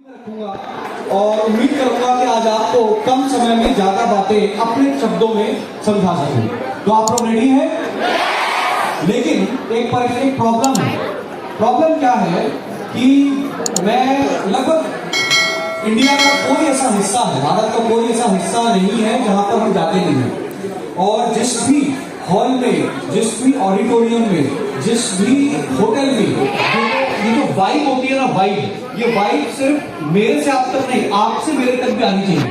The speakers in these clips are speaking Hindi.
रखूंगा और उम्मीद करूंगा कि आज आपको कम समय में ज्यादा बातें अपने शब्दों में समझा सकूं। तो आप लोग रेडी हैं? लेकिन एक प्रॉब्लम है। प्रॉब्लम क्या है कि मैं लगभग इंडिया का कोई ऐसा हिस्सा है, भारत का कोई ऐसा हिस्सा नहीं है जहां पर हम जाते नहीं हैं। और जिस भी हॉल में, जिस भी ऑडिटोरियम में, जिस भी होटल में ये जो वाइब होती है ना, ये वाइब सिर्फ मेरे से आप तक नहीं, आपसे मेरे तक भी आनी चाहिए।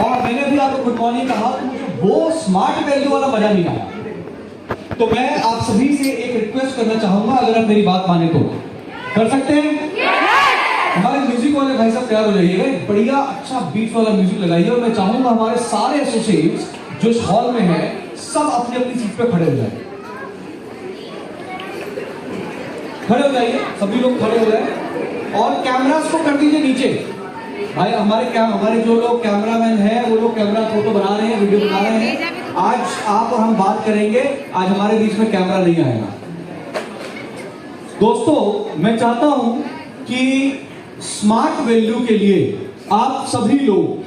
और मैंने भी आपको गुड मॉर्निंग कहा तो मुझे वो स्मार्ट वैल्यू वाला मजा नहीं आया। तो मैं आप सभी से एक रिक्वेस्ट करना चाहूंगा, अगर आप मेरी बात माने तो कर सकते हैं। हमारे म्यूजिक वाले भाई साहब तैयार हो जाइएगा, बढ़िया अच्छा बीट वाला म्यूजिक लगाइए। और मैं चाहूंगा हमारे सारे एसोसिएट्स जो इस हॉल में है सब अपनी अपनी सीट पे खड़े हो जाए। खड़े हो जाइए, सभी लोग खड़े हो जाए और कैमरास को कर दीजिए नीचे। भाई हमारे जो लोग कैमरामैन हैं वो लोग कैमरा फोटो बना रहे हैं, वीडियो बना रहे हैं। आज आप और हम बात करेंगे, आज हमारे बीच में कैमरा नहीं आएगा। दोस्तों मैं चाहता हूं कि स्मार्ट वैल्यू के लिए आप सभी लोग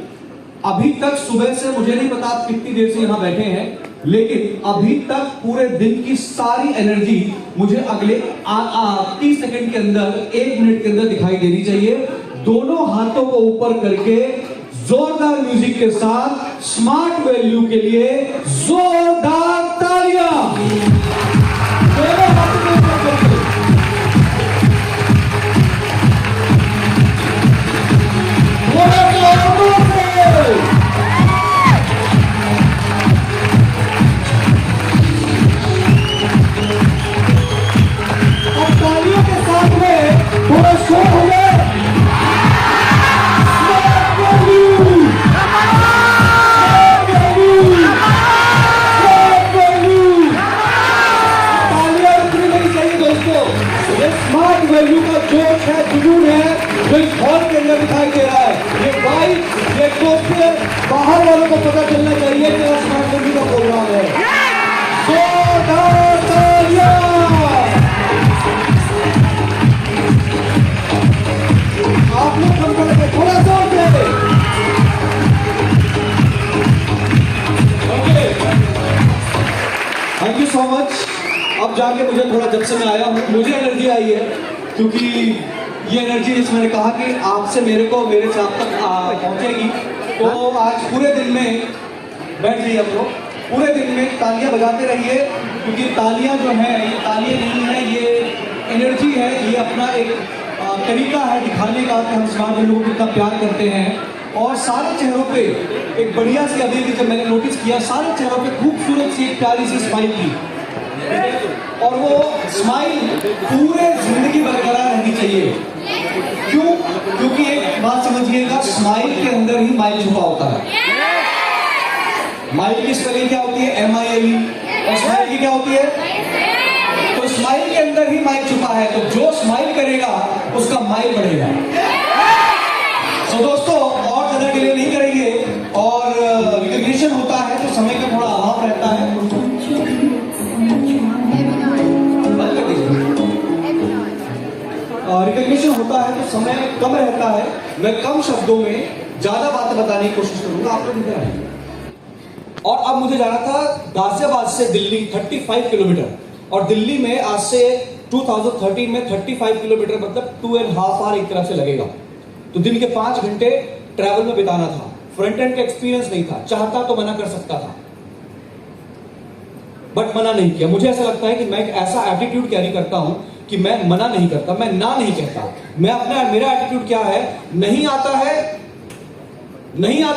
अभी तक सुबह से, मुझे नहीं पता आप कितनी देर से यहां बैठे हैं, लेकिन अभी तक पूरे दिन की सारी एनर्जी मुझे अगले 30 सेकंड के अंदर, 1 मिनट के अंदर दिखाई देनी चाहिए। दोनों हाथों को ऊपर करके जोरदार म्यूजिक के साथ स्मार्ट वैल्यू के लिए जोरदार तालियां। दोनों हाथों को ऊपर करके वैल्यू का जोश है, जुनून है जो इस हॉल के अंदर दिखाई दे रहा है। ये वाइब, ये दोस्ते बाहर वालों को पता चलना चाहिए कि स्मार्ट वैल्यू का प्रोग्राम है। जोरदार तालियां। आप लोग हम करके थोड़ा जोर दे। Okay, thank you so much. अब जाके मुझे थोड़ा, जब से मैं आया हूँ मुझे एनर्जी आई है, क्योंकि ये एनर्जी जैसे मैंने कहा कि आपसे मेरे से आप तक पहुंचेगी। तो आज पूरे दिन में बैठ जाइए आप लोग, पूरे दिन में तालियां बजाते रहिए, क्योंकि तालियां जो है ये तालियां नहीं है, ये एनर्जी है। ये अपना एक तरीका है दिखाने का कि हम स्मार्ट वैल्यू को कितना प्यार करते हैं। और सारे चेहरों पे एक बढ़िया सी, अभी जब मैंने नोटिस किया, सारे चेहरों पे खूबसूरत सी एक प्यारी सी स्माइल की, और वो स्माइल पूरे जिंदगी बरकरार रहनी चाहिए। क्यों? क्योंकि एक बात समझिएगा, स्माइल के अंदर ही माइल छुपा होता है। माइल की स्पेलिंग क्या होती है? MILE। और स्माइल की क्या होती है? तो स्माइल के अंदर ही माइल छुपा है। तो जो स्माइल करेगा उसका माइल बढ़ेगा। तो दोस्तों और ज्यादा डिले नहीं करेंगे, और रिकॉग्निशन होता है तो समय का थोड़ा अभाव रहता है। रिकॉग्निशन होता है तो समय कम रहता है। मैं कम शब्दों में ज्यादा बातें बताने की कोशिश करूंगा, आप लोग इधर आइए। और अब मुझे जाना था गाजियाबाद से दिल्ली 35 किलोमीटर, और दिल्ली में आज से 2013 में 35 किलोमीटर मतलब 2.5 आवर एक तरफ से लगेगा। तो दिन के 5 घंटे ट्रैवल में बिताना था। फ्रंट एंड का एक्सपीरियंस नहीं था। चाहता तो मना कर सकता था, बट मना नहीं किया। मुझे ऐसा लगता है कि मैं एक ऐसा एटीट्यूड कैरी करता हूं कि मैं मना नहीं करता, मैं ना नहीं कहता। मेरा एटीट्यूड क्या है? नहीं आता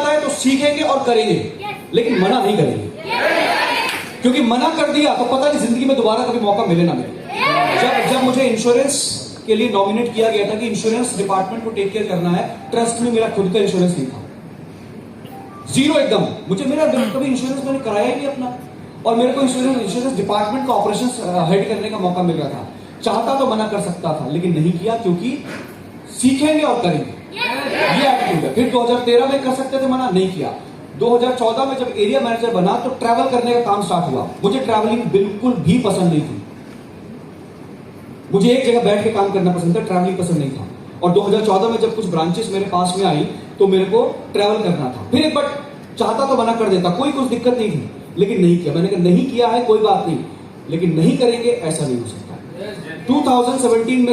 है तो सीखेंगे और करेंगे, लेकिन मना नहीं करेंगे। क्योंकि मना कर दिया तो पता नहीं जिंदगी में दोबारा कभी मौका मिले ना मिले। जब मुझे इंश्योरेंस के लिए नॉमिनेट किया गया था कि इंश्योरेंस डिपार्टमेंट को टेक केयर करना है, ट्रस्ट में मेरा खुद का इंश्योरेंस नहीं था, जीरो एकदम। मेरा कभी इंश्योरेंस मैंने कराया ही नहीं अपना, और मेरे को इंश्योरेंस डिपार्टमेंट का ऑपरेशन हेड करने का मौका मिल रहा था। चाहता तो मना कर सकता था, लेकिन नहीं किया, क्योंकि सीखेंगे और करेंगे, ये एटीट्यूड है। फिर 2013 में कर सकते थे मना, नहीं किया। 2014 में जब एरिया मैनेजर बना तो ट्रैवल करने का काम स्टार्ट हुआ। मुझे ट्रैवलिंग बिल्कुल भी पसंद नहीं थी। मुझे एक जगह बैठ के काम करना पसंद था, ट्रैवलिंग पसंद नहीं था। और 2014 में जब कुछ ब्रांचेस मेरे पास में आई तो मेरे को ट्रैवल करना था। फिर एक बार चाहता तो मना कर देता, कोई कुछ दिक्कत नहीं थी, लेकिन नहीं किया। मैंने कहा नहीं किया है कोई बात नहीं, लेकिन नहीं करेंगे ऐसा नहीं हो सकता। 2017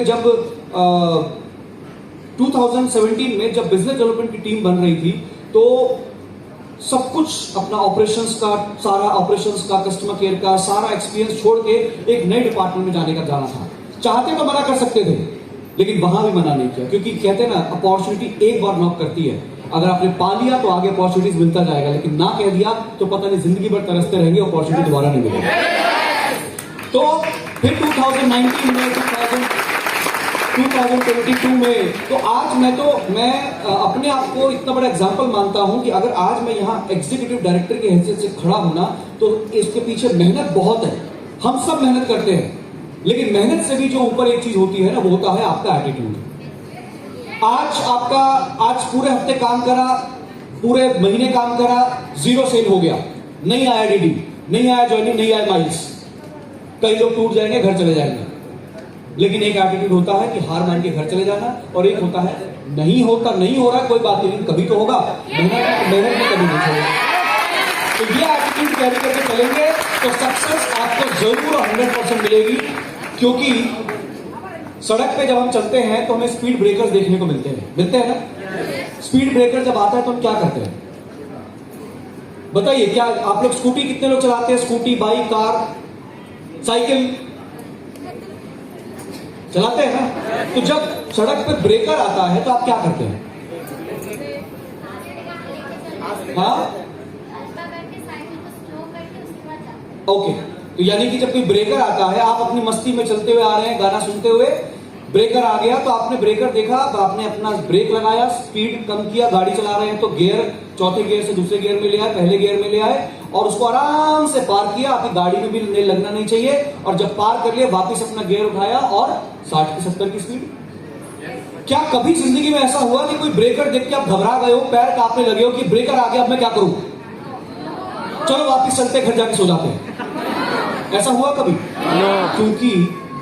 में जब बिजनेस डेवलपमेंट की टीम बन रही थी तो सब कुछ अपना ऑपरेशंस का, सारा ऑपरेशंस का, कस्टमर केयर का सारा एक्सपीरियंस छोड़ के एक नए डिपार्टमेंट में जाने का जाना था। चाहते तो मना कर सकते थे, लेकिन वहां भी मना नहीं किया, क्योंकि कहते हैं ना अपॉर्चुनिटी एक बार नॉक करती है, अगर आपने पा लिया तो आगे अपॉर्चुनिटीज मिलता जाएगा, लेकिन ना कह दिया तो पता नहीं जिंदगी भर तरसते रहेंगे, अपॉर्चुनिटी दोबारा नहीं मिलेगी। तो फिर 2019 में 2022 में तो आज मैं अपने आप को इतना बड़ा एग्जांपल मानता हूं कि अगर आज मैं यहां एग्जीक्यूटिव डायरेक्टर की हैसियत से खड़ा हूं ना, तो इसके पीछे मेहनत बहुत है। हम सब मेहनत करते हैं, लेकिन मेहनत से भी जो ऊपर एक चीज होती है ना, वो होता है आपका एटीट्यूड। आज पूरे हफ्ते काम करा, पूरे महीने काम करा, 0 सेल हो गया, नहीं आया डीडी, नहीं आया ज्वाइनिंग, नहीं आया माइल्स, कई लोग टूट जाएंगे, घर चले जाएंगे। लेकिन एक एटीट्यूड होता है कि हार मान के घर चले जाना, और एक होता है नहीं होता, नहीं हो रहा कोई बात नहीं, कभी तो होगा, मेहनत में कभी नहीं छोड़ेगा। तो ये एटीट्यूड कैरी करके चलेंगे तो सक्सेस आपको जरूर 100% मिलेगी। क्योंकि सड़क पे जब हम चलते हैं तो हमें स्पीड ब्रेकर्स देखने को मिलते हैं ना। स्पीड ब्रेकर जब आता है तो हम क्या करते हैं बताइए? क्या आप लोग स्कूटी कितने लोग चलाते हैं? स्कूटी, बाइक, कार, साइकिल चलाते हैं ना। तो जब सड़क पे ब्रेकर आता है तो आप क्या करते हैं? हाँ, ओके। तो यानी कि जब कोई ब्रेकर आता है, आप अपनी मस्ती में चलते हुए आ रहे हैं, गाना सुनते हुए, ब्रेकर आ गया तो आपने ब्रेकर देखा, तो आपने अपना ब्रेक लगाया, स्पीड कम किया, गाड़ी चला रहे हैं तो गियर, चौथे गियर से दूसरे गियर में ले आए, पहले गियर में ले आए और उसको आराम से पार किया। आपकी गाड़ी में भी लगना नहीं चाहिए, और जब पार कर लिया वापिस अपना गियर उठाया और 60 की 70 की स्पीड। क्या कभी जिंदगी में ऐसा हुआ कि कोई ब्रेकर देख के आप घबरा गए हो, पैर कांपने लगे हो कि ब्रेकर आ गया, अब मैं क्या करूं, चलो वापिस चलते, घर जाके सो जाते हैं? ऐसा हुआ कभी? क्योंकि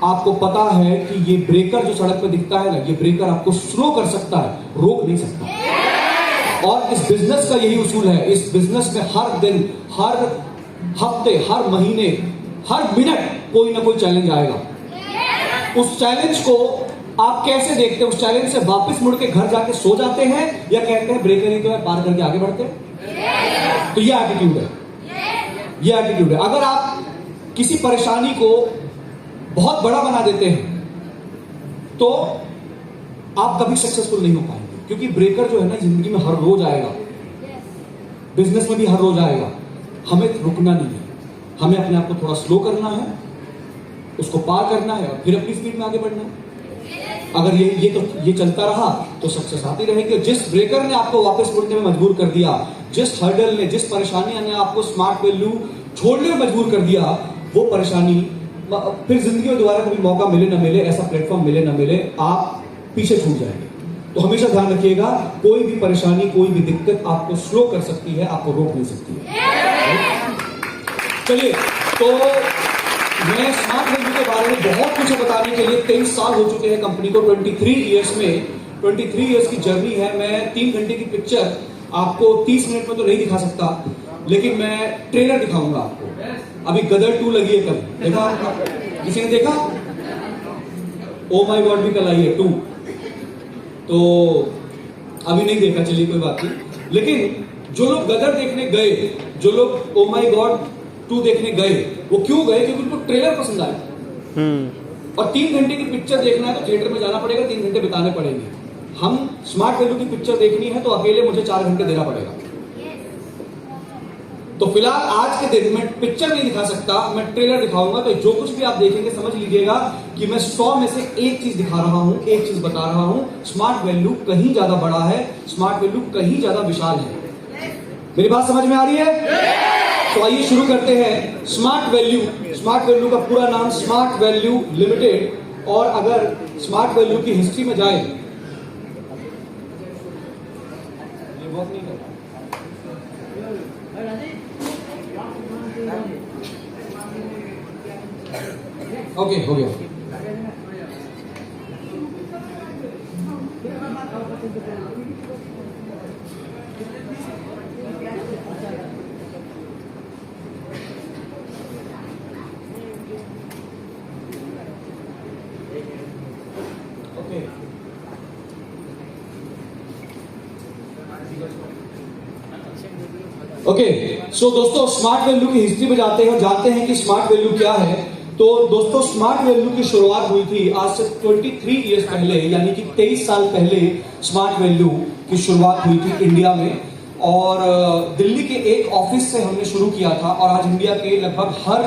आपको पता है कि ये ब्रेकर जो सड़क पे दिखता है ना, ये ब्रेकर आपको स्लो कर सकता है, रोक नहीं सकता। और इस बिजनेस का यही उसूल है। इस बिजनेस में हर दिन, हर हफ्ते, हर महीने, हर मिनट कोई ना कोई चैलेंज आएगा। उस चैलेंज को आप कैसे देखते हैं? उस चैलेंज से वापस मुड़ के घर जाके सो जाते हैं, या कहते हैं ब्रेकर ही तो है, पार करके आगे बढ़ते हैं? तो ये एटीट्यूड है, ये एटीट्यूड है। अगर आप किसी परेशानी को बहुत बड़ा बना देते हैं तो आप कभी सक्सेसफुल नहीं हो पाएंगे, क्योंकि ब्रेकर जो है ना जिंदगी में हर रोज आएगा, बिजनेस में भी हर रोज आएगा। हमें रुकना नहीं है, हमें अपने आप को थोड़ा स्लो करना है, उसको पार करना है और फिर अपनी स्पीड में आगे बढ़ना है। अगर ये चलता रहा तो सक्सेस आती रहेगी। जिस ब्रेकर ने आपको वापस मुड़ने में मजबूर कर दिया, जिस हर्डल ने, जिस परेशानी ने आपको स्मार्ट वैल्यू छोड़ने में मजबूर कर दिया, वो परेशानी फिर जिंदगी में दोबारा कभी मौका मिले ना मिले, ऐसा प्लेटफॉर्म मिले ना मिले, आप पीछे छूट जाएंगे। तो हमेशा ध्यान रखिएगा, कोई भी परेशानी, कोई भी दिक्कत आपको स्लो कर सकती है, आपको रोक नहीं सकती है। चलिए, तो मैं स्मार्ट वैल्यू के बारे में बहुत कुछ बताने के लिए 23 साल हो चुके हैं कंपनी को। 23 इयर्स में 23 इयर्स की जर्नी है। मैं 3 घंटे की पिक्चर आपको 30 मिनट में तो नहीं दिखा सकता, लेकिन मैं ट्रेलर दिखाऊंगा आपको। अभी गदर 2 लगी है, कल देखा आपका? किसी ने देखा? ओ माय गॉड भी कल आई है 2, तो अभी नहीं देखा, चलिए कोई बात नहीं। लेकिन जो लोग गदर देखने गए, जो लोग ओ माय गॉड 2 देखने गए, वो क्यों गए? क्योंकि उनको ट्रेलर पसंद आया। और 3 घंटे की पिक्चर देखना है तो थिएटर में जाना पड़ेगा, 3 घंटे बिताने पड़ेंगे। हम स्मार्ट वैल्यू की पिक्चर देखनी है तो अकेले मुझे 4 घंटे देना पड़ेगा। तो फिलहाल आज के दिन में पिक्चर नहीं दिखा सकता, मैं ट्रेलर दिखाऊंगा। तो जो कुछ भी आप देखेंगे समझ लीजिएगा कि मैं 100 में से एक चीज दिखा रहा हूं, एक चीज बता रहा हूं। स्मार्ट वैल्यू कहीं ज्यादा बड़ा है, स्मार्ट वैल्यू कहीं ज्यादा विशाल है। मेरी बात समझ में आ रही है? तो आइए शुरू करते हैं। स्मार्ट वैल्यू, स्मार्ट वैल्यू का पूरा नाम स्मार्ट वैल्यू लिमिटेड। और अगर स्मार्ट वैल्यू की हिस्ट्री में जाए, बहुत नहीं करता, ओके हो गया। ओके, सो दोस्तों स्मार्ट वैल्यू की हिस्ट्री में जाते हैं और जानते हैं कि स्मार्ट वैल्यू क्या है। तो दोस्तों स्मार्ट वैल्यू की शुरुआत हुई थी आज से 23 इयर्स पहले, यानी कि 23 साल पहले स्मार्ट वैल्यू की शुरुआत हुई थी इंडिया में। और दिल्ली के एक ऑफिस से हमने शुरू किया था और आज इंडिया के लगभग हर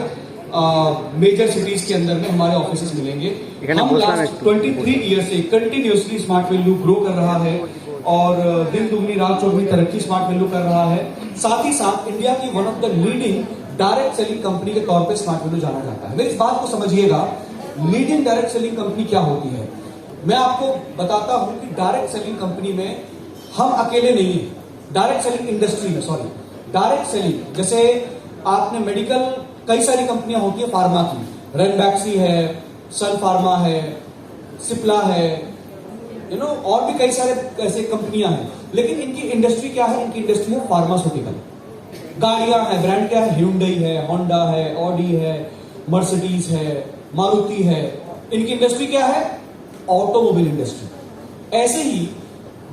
मेजर सिटीज के अंदर में हमारे ऑफिसेस मिलेंगे। हम लास्ट 23 ईयर से कंटिन्यूसली स्मार्ट वैल्यू ग्रो कर रहा है और दिन दुगनी रात चौगुनी तरक्की स्मार्ट वैल्यू कर रहा है। साथ ही साथ इंडिया की one of the leading direct selling company के तौर पे स्मार्ट वैल्यू जाना जाता है। मेरी इस बात को समझिएगा, लीडिंग डायरेक्ट सेलिंग कंपनी क्या होती है मैं आपको बताता हूं कि डायरेक्ट सेलिंग कंपनी में हम अकेले नहीं है। डायरेक्ट सेलिंग इंडस्ट्री में, सॉरी, डायरेक्ट सेलिंग जैसे आपने मेडिकल कई सारी कंपनियां होती है फार्मा की, रेनबैक्सी है, सन फार्मा है, सिप्ला है, और भी कई सारे ऐसे कंपनियां हैं। लेकिन इनकी इंडस्ट्री क्या है? इनकी इंडस्ट्री है फार्मास्यूटिकल। गाड़ियां हैं, ब्रांड क्या है? Hyundai है, होंडा है, ऑडी है, मर्सिडीज है, मारुति है। इनकी इंडस्ट्री क्या है? Automobile industry. ऐसे ही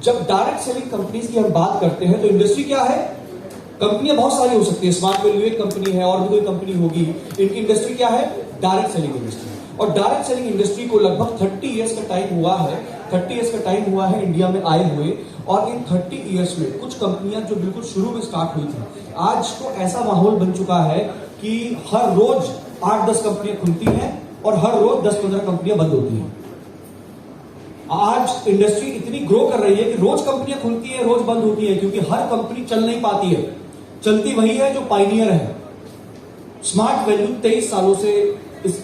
जब डायरेक्ट सेलिंग कंपनीज की हम बात करते हैं तो इंडस्ट्री क्या है? कंपनियां बहुत सारी हो सकती है, स्मार्ट वैल्यू एक कंपनी है और भी कोई कंपनी होगी। इनकी इंडस्ट्री क्या है? Direct selling industry. और डायरेक्ट सेलिंग इंडस्ट्री को लगभग 30 इयर्स का टाइम हुआ है। 30 इयर्स का टाइम हुआ है इंडिया में आए हुए। और इन 30 इयर्स में कुछ कंपनियां जो बिल्कुल शुरू में स्टार्ट हुई थी, आज तो ऐसा माहौल बन चुका है कि हर रोज 8-10 कंपनियां खुलती हैं और हर रोज 10-15 कंपनियां बंद होती हैं। आज इंडस्ट्री इतनी ग्रो कर रही है कि रोज कंपनियां खुलती है, रोज बंद होती है, क्योंकि हर कंपनी चल नहीं पाती है। चलती वही है जो पायनियर है। स्मार्ट वैल्यू 23 सालों से इस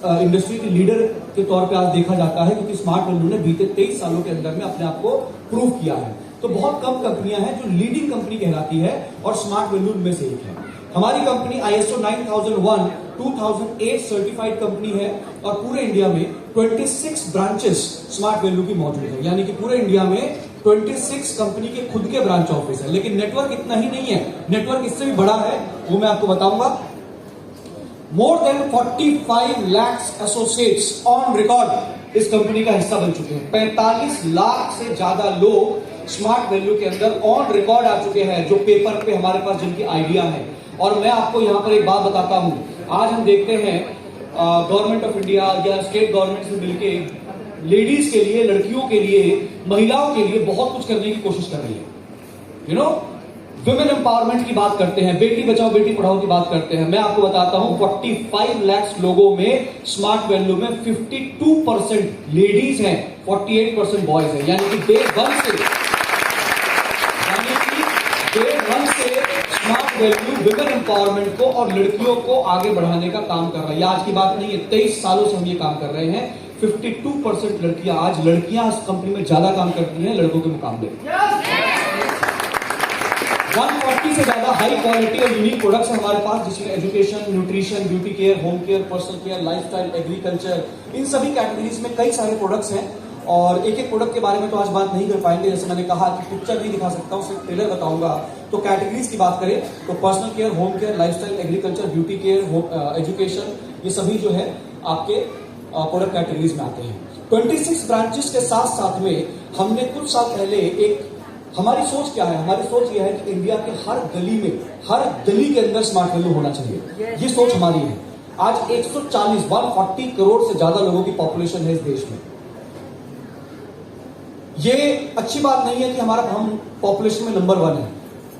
इंडस्ट्री की लीडर के तौर पे आज देखा जाता है, क्योंकि स्मार्ट वैल्यू ने बीते 23 सालों के अंदर में अपने आप को प्रूव किया है। तो बहुत कम कंपनियां हैं जो लीडिंग कंपनी कहलाती है और स्मार्ट वैल्यू में से एक है। हमारी कंपनी ISO 9001 2008 सर्टिफाइड कंपनी है और पूरे इंडिया में 26 ब्रांचेस स्मार्ट वैल्यू की मौजूद है। यानी कि पूरे इंडिया में 26 कंपनी के खुद के ब्रांच ऑफिस है। लेकिन नेटवर्क इतना ही नहीं है, नेटवर्क इससे भी बड़ा है, वो मैं आपको बताऊंगा। More than 45 lakh associates on record इस कंपनी का हिस्सा बन चुके हैं। 45 लाख से ज्यादा लोग स्मार्ट वैल्यू के अंदर ऑन रिकॉर्ड आ चुके हैं, जो पेपर पे हमारे पास जिनकी आइडिया है। और मैं आपको यहां पर एक बात बताता हूं, आज हम देखते हैं गवर्नमेंट ऑफ इंडिया या स्टेट गवर्नमेंट से मिलके लेडीज के लिए, लड़कियों के लिए, महिलाओं के लिए बहुत कुछ करने की कोशिश कर रही है। विमेन एम्पावरमेंट की बात करते हैं, बेटी बचाओ बेटी पढ़ाओ की बात करते हैं। मैं आपको बताता हूं 45 लाख लोगों में स्मार्ट वैल्यू में 52% लेडीज हैं, 48% बॉयज हैं। यानी कि डे वन से स्मार्ट वैल्यू विमेन एम्पावरमेंट को और लड़कियों को आगे बढ़ाने का काम कर रहा है। आज की बात नहीं है, 23 सालों से हम ये काम कर रहे हैं। 52% लड़कियां, आज लड़कियां इस कंपनी में ज्यादा काम करती हैं लड़कों के मुकाबले। 140 से ज्यादा हाई क्वालिटी और यूनिक प्रोडक्ट्स हमारे पास, जिसमें education, nutrition, beauty care, home care, personal care, lifestyle, agriculture, इन सभी कैटेगरीज में कई सारे प्रोडक्ट्स हैं। और एक एक प्रोडक्ट के बारे में तो आज बात नहीं कर पाएंगे। जैसे मैंने कहा कि पिक्चर नहीं दिखा सकता हूं, सिर्फ ट्रेलर बताऊंगा। तो कैटेगरीज की बात करें तो personal care, home care, lifestyle, agriculture, beauty care, education, ये सभी जो है आपके प्रोडक्ट कैटेगरीज में आते हैं। 26 ब्रांचेस के साथ साथ में हमने कुछ साल पहले एक, हमारी सोच क्या है? हमारी सोच यह है कि इंडिया के हर गली में, हर गली के अंदर स्मार्ट वैल्यू होना चाहिए। ये सोच हमारी है। आज 140 करोड़ से ज्यादा लोगों की पॉपुलेशन है इस देश में। ये अच्छी बात नहीं है कि हम पॉपुलेशन में नंबर 1 है,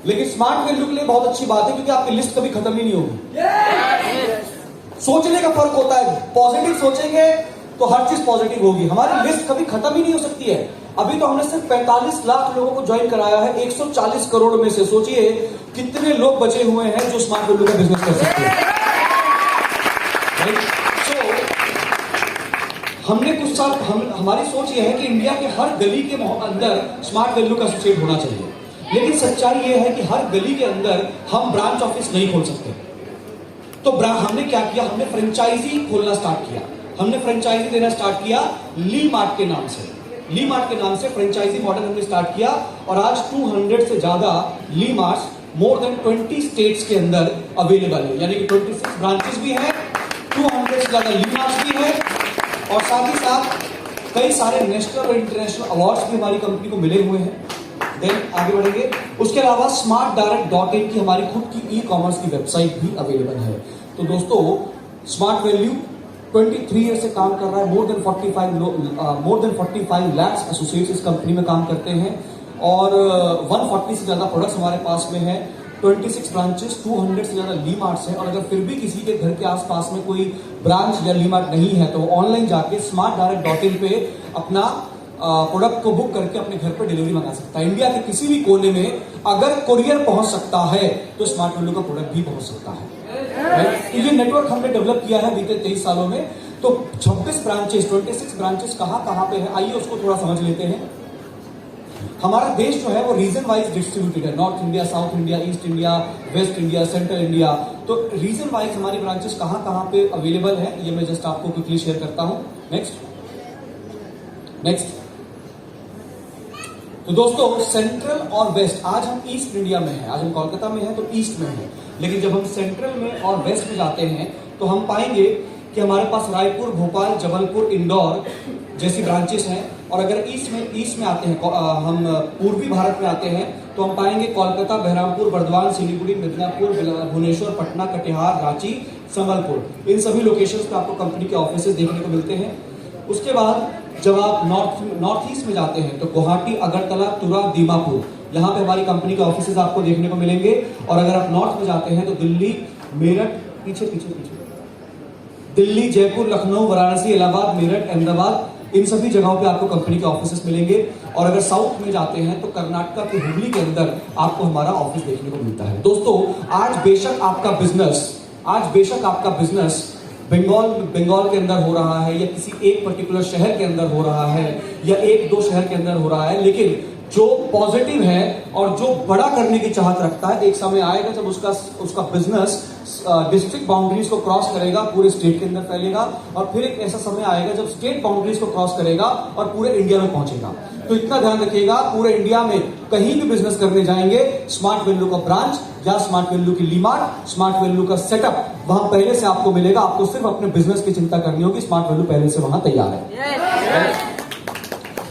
लेकिन स्मार्ट वैल्यू के लिए बहुत अच्छी बात है, क्योंकि आपकी लिस्ट कभी खत्म ही नहीं होगी। सोचने का फर्क होता है, पॉजिटिव सोचेंगे तो हर चीज पॉजिटिव होगी। हमारी लिस्ट कभी खत्म ही नहीं हो सकती है। अभी तो हमने सिर्फ 45 लाख लोगों को ज्वाइन कराया है 140 करोड़ में से। सोचिए कितने लोग बचे हुए हैं जो स्मार्ट वैल्यू का बिजनेस कर सकते हैं। हमने कुछ साल, हमारी सोच यह है कि इंडिया के हर गली के अंदर स्मार्ट वैल्यू का एसोसिएट होना चाहिए। लेकिन सच्चाई यह है कि हर गली के अंदर हम ब्रांच ऑफिस नहीं खोल सकते। तो हमने क्या किया? हमने फ्रेंचाइजी खोलना स्टार्ट किया। हमने फ्रेंचाइजी देना स्टार्ट किया ली मार्ट के नाम से। ली मार्ट के नाम से फ्रेंचाइजी मॉडल हमने स्टार्ट किया और आज 200 से ज्यादा ली मार्ट्स मोर देन 20 स्टेट्स के अंदर अवेलेबल है, यानी कि 26 ब्रांचेस भी हैं, 200 से ज्यादा ली मार्ट्स भी हैं और साथ ही साथ कई सारे नेशनल और इंटरनेशनल अवार्ड्स भी हमारी कंपनी को मिले हुए हैं। देन आगे बढ़ेंगे, उसके अलावा smartdirect.in की हमारी खुद की ई-कॉमर्स की वेबसाइट भी अवेलेबल है। तो दोस्तों, स्मार्ट वैल्यू 23 ईयर से काम कर रहा है, मोर देन 45 लाख एसोसिएट्स इस कंपनी में काम करते हैं और 140 से ज्यादा प्रोडक्ट्स हमारे पास में है, 26 ब्रांचेस, 200 से ज्यादा ली मार्ट्स हैं और अगर फिर भी किसी के घर के आसपास में कोई ब्रांच या ली मार्ट नहीं है तो ऑनलाइन जाके smartdirect.in पे अपना प्रोडक्ट को बुक करके अपने घर पर डिलीवरी मंगा सकता है। इंडिया के किसी भी कोने में अगर कोरियर पहुंच सकता है तो स्मार्ट वैल्यू का प्रोडक्ट भी पहुंच सकता है। तो ये नेटवर्क हमने डेवलप किया है बीते 23 सालों में। तो 26 ब्रांचेस कहां पे है, आइए उसको थोड़ा समझ लेते हैं। हमारा देश जो है वो रीजन वाइज डिस्ट्रीब्यूटेड है, north India, south India, east India, waste India, central India. तो रीजन वाइज हमारी ब्रांचेस कहां पे अवेलेबल है ये मैं जस्ट आपको क्विकली शेयर करता हूं। नेक्स्ट। तो दोस्तों, सेंट्रल और वेस्ट, आज हम ईस्ट इंडिया में हैं, आज हम कोलकाता में हैं तो ईस्ट में हैं, लेकिन जब हम सेंट्रल में और वेस्ट में जाते हैं तो हम पाएंगे कि हमारे पास रायपुर, भोपाल, जबलपुर, इंदौर जैसी ब्रांचेस हैं और अगर ईस्ट में आते हैं, हम पूर्वी भारत में आते हैं तो हम पाएंगे कोलकाता, बहरामपुर, बर्दवान, सिलीगुड़ी, मिदनापुर, भुवनेश्वर, पटना, कटिहार, रांची, संबलपुर, इन सभी लोकेशंस पे आपको कंपनी के ऑफिसेस देखने को मिलते हैं। उसके बाद जब आप नॉर्थ ईस्ट में जाते हैं तो गुवाहाटी, अगरतला, तुरा, दीमापुर, यहाँ पे हमारी कंपनी के ऑफिसेज आपको देखने को मिलेंगे और अगर आप नॉर्थ में जाते हैं तो दिल्ली, मेरठ, पीछे दिल्ली, जयपुर, लखनऊ, वाराणसी, इलाहाबाद, मेरठ, अहमदाबाद, इन सभी जगहों पे आपको कंपनी के ऑफिसेस मिलेंगे और अगर साउथ में जाते हैं तो कर्नाटक के हुबली के अंदर आपको हमारा ऑफिस देखने को मिलता है। दोस्तों, आज बेशक आपका बिजनेस बंगाल के अंदर हो रहा है या किसी एक पर्टिकुलर शहर के अंदर हो रहा है या एक दो शहर के अंदर हो रहा है, लेकिन जो पॉजिटिव है और जो बड़ा करने की चाहत रखता है, एक समय आएगा जब उसका बिजनेस डिस्ट्रिक्ट बाउंड्रीज को क्रॉस करेगा, पूरे स्टेट के अंदर फैलेगा और फिर एक ऐसा समय आएगा जब स्टेट बाउंड्रीज को क्रॉस करेगा और पूरे इंडिया में पहुंचेगा। तो इतना ध्यान रखिएगा, पूरे इंडिया में कहीं भी बिजनेस करने जाएंगे, स्मार्ट वैल्यू का ब्रांच या स्मार्ट वैल्यू की ली मार्ट, स्मार्ट वैल्यू का सेटअप वहां पहले से आपको मिलेगा। आपको सिर्फ अपने बिजनेस की चिंता करनी होगी, स्मार्ट वैल्यू पहले से वहां तैयार है।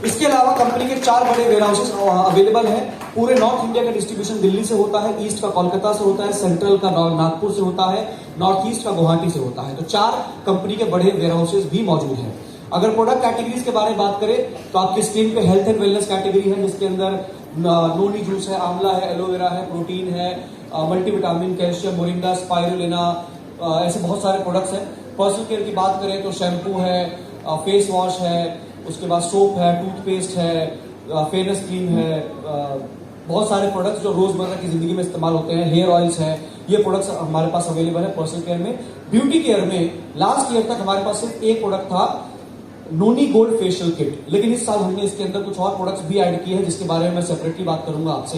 इसके अलावा कंपनी के 4 बड़े वेयरहाउसेस अवेलेबल हैं। पूरे नॉर्थ इंडिया का डिस्ट्रीब्यूशन दिल्ली से होता है, ईस्ट का कोलकाता से होता है, सेंट्रल का नागपुर से होता है, नॉर्थ ईस्ट का गुवाहाटी से होता है। तो 4 कंपनी के बड़े वेयरहाउसेस भी मौजूद हैं। अगर प्रोडक्ट कैटेगरीज के बारे में बात करें तो आपकी स्क्रीन पे हेल्थ एंड वेलनेस कैटेगरी है, जिसके अंदर नोनी जूस है, आंवला है, एलोवेरा है, प्रोटीन है, मल्टीविटामिन, कैल्शियम, मोरिंगा, स्पाइरुलिना, ऐसे बहुत सारे प्रोडक्ट्स हैं। पर्सनल केयर की बात करें तो शैम्पू है, फेस वॉश है, उसके बाद सोप है, टूथपेस्ट है, फेयरनेस क्रीम है, बहुत सारे प्रोडक्ट्स जो रोजमर्रा की जिंदगी में इस्तेमाल होते हैं, हेयर ऑयल्स हैं, ये प्रोडक्ट्स हमारे पास अवेलेबल है पर्सनल केयर में। ब्यूटी केयर में लास्ट ईयर तक हमारे पास सिर्फ एक प्रोडक्ट था, नोनी गोल्ड फेशियल किट, लेकिन इस साल हमने इसके अंदर कुछ और प्रोडक्ट्स भी ऐड किए हैं जिसके बारे में मैं सेपरेटली बात करूंगा आपसे।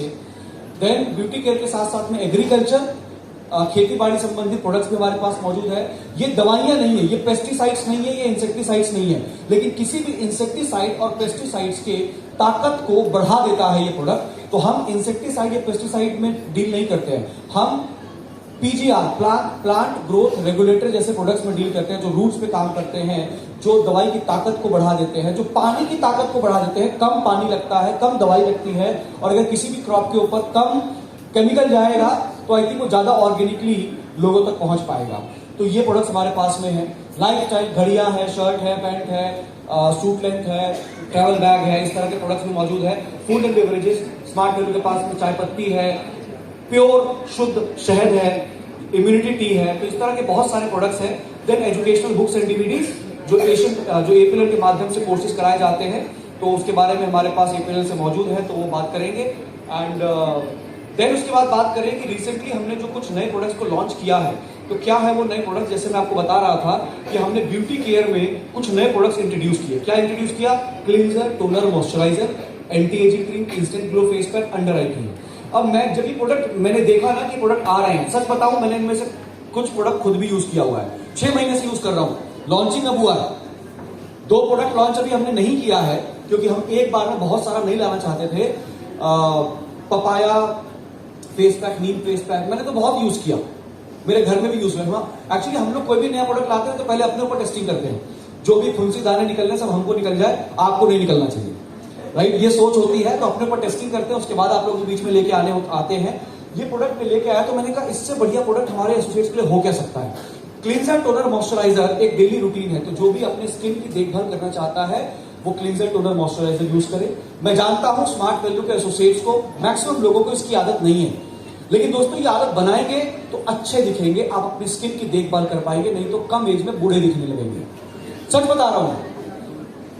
देन ब्यूटी केयर के साथ साथ में एग्रीकल्चर, खेती बाड़ी संबंधित प्रोडक्ट्स भी हमारे पास मौजूद है। ये दवाइयां नहीं है, ये पेस्टिसाइड्स नहीं है, ये इंसेक्टिसाइड्स नहीं है, लेकिन किसी भी इंसेक्टिसाइड और पेस्टिसाइड्स के ताकत को बढ़ा देता है ये प्रोडक्ट। तो हम इंसेक्टिसाइड या पेस्टिसाइड में डील नहीं करते हैं, हम पीजीआर, प्लांट ग्रोथ रेगुलेटर जैसे प्रोडक्ट्स में डील करते हैं, जो रूट्स पे काम करते हैं, जो दवाई की ताकत को बढ़ा देते हैं, जो पानी की ताकत को बढ़ा देते हैं। कम पानी लगता है, कम दवाई लगती है और अगर किसी भी क्रॉप के ऊपर कम केमिकल जाएगा तो आई थिंक वो ज्यादा ऑर्गेनिकली लोगों तक पहुंच पाएगा। तो ये प्रोडक्ट्स हमारे पास में है। लाइफस्टाइल, घड़ियां है, शर्ट है, पैंट है, सूट लेंथ है, ट्रैवल बैग है, इस तरह के प्रोडक्ट्स भी मौजूद है। Food and beverages, smart value के पास में चाय पत्ती है, प्योर शुद्ध शहद है, इम्यूनिटी टी है, तो इस तरह के बहुत सारे प्रोडक्ट्स हैं। Then educational books and DVDs, जो एपीएल के माध्यम से कोर्सेज कराए जाते हैं, तो उसके बारे में हमारे पास एपीएल से मौजूद है, तो वो बात करेंगे। एंड देन उसके बाद बात करें कि रिसेंटली हमने जो कुछ नए प्रोडक्ट्स को लॉन्च किया है, तो क्या है वो नए प्रोडक्ट। जैसे मैं आपको बता रहा था कि हमने ब्यूटी केयर में कुछ नए प्रोडक्ट्स इंट्रोड्यूस किए। क्या इंट्रोड्यूस किया? Cleanser, toner, moisturiser, anti ageing cream, instant glow face pack, under eye cream. अब मैं जब ये प्रोडक्ट मैंने देखा ना कि प्रोडक्ट आ रहे हैं, सच बताऊं मैंने इनमें से कुछ प्रोडक्ट खुद भी यूज किया हुआ है, 6 महीने से यूज कर रहा हूं। लॉन्चिंग अब हुआ है, 2 प्रोडक्ट लॉन्च अभी हमने नहीं किया है, क्योंकि हम एक बार में बहुत सारा नहीं लाना चाहते थे। पपाया फेस पैक, नीम फेस पैक मैंने तो बहुत यूज किया, मेरे घर में भी यूज हुआ। एक्चुअली हम लोग कोई भी नया प्रोडक्ट लाते हैं तो पहले अपने ऊपर टेस्टिंग करते हैं, जो भी फुंसी दाने निकलने सब हमको निकल जाए, आपको नहीं निकलना चाहिए, राइट? ये सोच होती है, तो अपने ऊपर टेस्टिंग करते हैं, उसके बाद आप लोग बीच में लेके आते हैं। ये प्रोडक्ट में लेके आया तो मैंने कहा इससे बढ़िया प्रोडक्ट हमारे एसोसिएट्स के लिए हो क्या सकता है। क्लींजर टोनर मॉइस्चराइजर एक डेली रूटीन है, तो जो भी अपने स्किन की देखभाल करना चाहता है वो क्लींजर टोनर मॉइस्चराइजर यूज करे। मैं जानता हूं स्मार्ट वैल्यू के एसोसिएट्स को, मैक्सिमम लोगों को इसकी आदत नहीं है, लेकिन दोस्तों ये आदत बनाएंगे तो अच्छे दिखेंगे, आप अपनी स्किन की देखभाल कर पाएंगे, नहीं तो कम एज में बूढ़े दिखने लगेंगे। सच बता रहा हूं।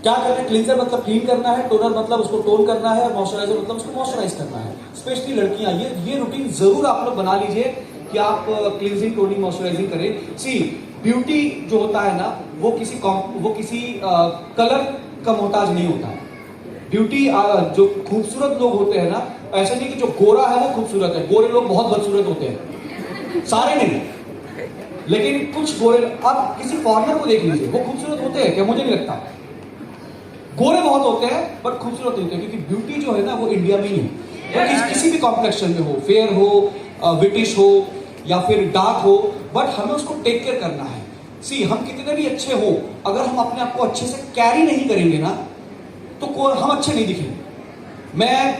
क्या करना है? क्लींजर मतलब क्लीन करना है, टोनर मतलब उसको टोन करना है, मॉइस्चराइजर मतलब उसको मॉइस्चराइज करना है। स्पेशली लड़कियां ये रूटीन जरूर आप लोग बना लीजिए कि आप क्लींजिंग, टोनिंग, मॉइस्चराइजिंग करें। सी ब्यूटी जो होता है ना वो किसी कलर का मोहताज नहीं होता है। ब्यूटी जो खूबसूरत लोग होते हैं ना, ऐसा नहीं कि जो गोरा है वो खूबसूरत है, गोरे लोग बहुत बदसूरत होते हैं, सारे नहीं, लेकिन कुछ गोरे। आप किसी फॉरेनर को देख लीजिए, वो खूबसूरत होते हैं क्या? मुझे नहीं लगता। गोरे बहुत होते हैं बट खूबसूरत होते हैं, क्योंकि ब्यूटी जो है ना वो इंडिया में ही है। तो किसी भी कॉम्प्लेक्शन में हो, फेयर हो, ब्रिटिश हो या फिर डार्क हो, बट हमें उसको टेक केयर करना है। सी हम कितने भी अच्छे हो, अगर हम अपने आप को अच्छे से कैरी नहीं करेंगे ना तो हम अच्छे नहीं दिखेंगे। मैं